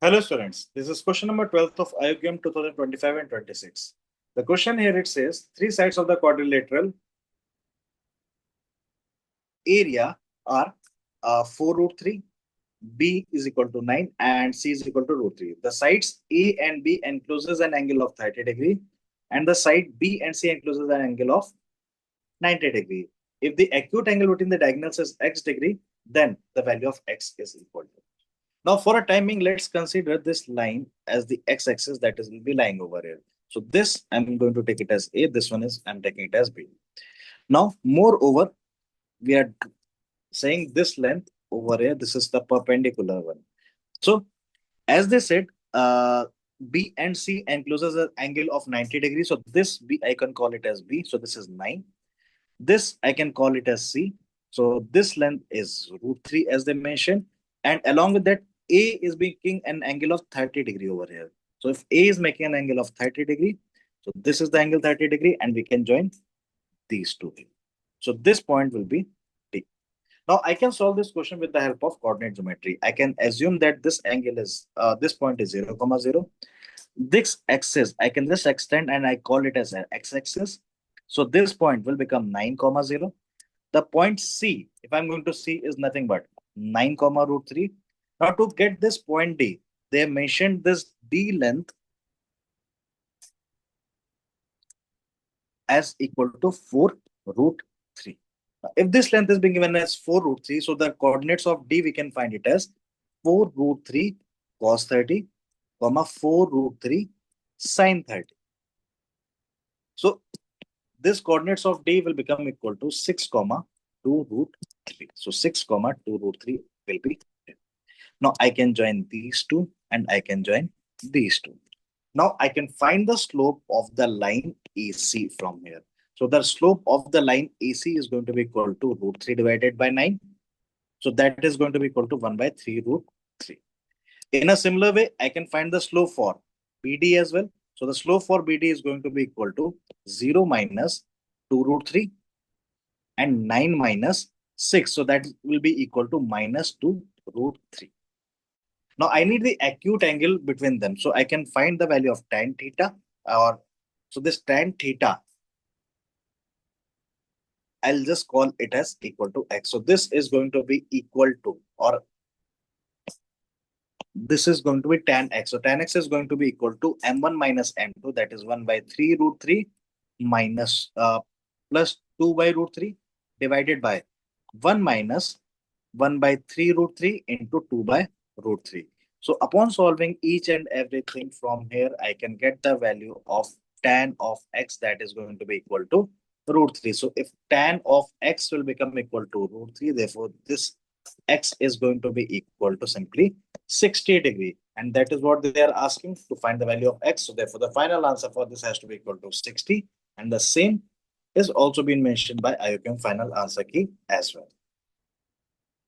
Hello students, this is question number 12 of IOQM 2025 and 26. The question here it says, three sides of the quadrilateral area are 4 root 3, B is equal to 9 and C is equal to root 3. The sides A and B encloses an angle of 30 degree and the side B and C encloses an angle of 90 degree. If the acute angle between the diagonals is x degree, then the value of x is equal to. Now, for a timing, let's consider this line as the x-axis that is will be lying over here. So this I'm going to take it as A. This one is I'm taking it as B. Now, moreover, we are saying this length over here. This is the perpendicular one. So as they said, B and C encloses an angle of 90 degrees. So this B I can call it as B. So this is 9. This I can call it as C. So this length is root 3 as they mentioned. And along with that, A is making an angle of 30 degree over here. So if A is making an angle of 30 degree, so this is the angle 30 degree and we can join these two. So this point will be D. Now I can solve this question with the help of coordinate geometry. I can assume that this angle is, this point is 0, 0. This axis, I can just extend and I call it as an x-axis. So this point will become 9, 0. The point C, if I'm going to see, is nothing but 9, root 3. Now to get this point D, they have mentioned this D length as equal to 4 root 3. Now, if this length is being given as 4 root 3, so the coordinates of D, we can find it as 4 root 3 cos 30, 4 root 3 sin 30. So this coordinates of D will become equal to 6, 2 root 3. So 6, 2 root 3 will be there. Now I can join these two and I can join these two. Now I can find the slope of the line AC from here. So the slope of the line AC is going to be equal to root 3 divided by 9. So that is going to be equal to 1 by 3 root 3. In a similar way, I can find the slope for BD as well. So the slope for BD is going to be equal to 0 minus 2 root 3 and 9 minus 6. So that will be equal to minus 2 root 3. Now I need the acute angle between them. So I can find the value of tan theta or so this tan theta, I'll just call it as equal to x. So this is going to be equal to, or this is going to be tan x. So tan x is going to be equal to m1 minus m2, that is 1 by 3 root 3 minus plus 2 by root 3 divided by 1 minus 1 by 3 root 3 into 2 by root 3. So upon solving each and everything from here, I can get the value of tan of x, that is going to be equal to root 3. So if tan of x will become equal to root 3, therefore this x is going to be equal to simply 60 degree. And that is what they are asking to find the value of x. So therefore the final answer for this has to be equal to 60. And the same is also been mentioned by IOQM final answer key as well.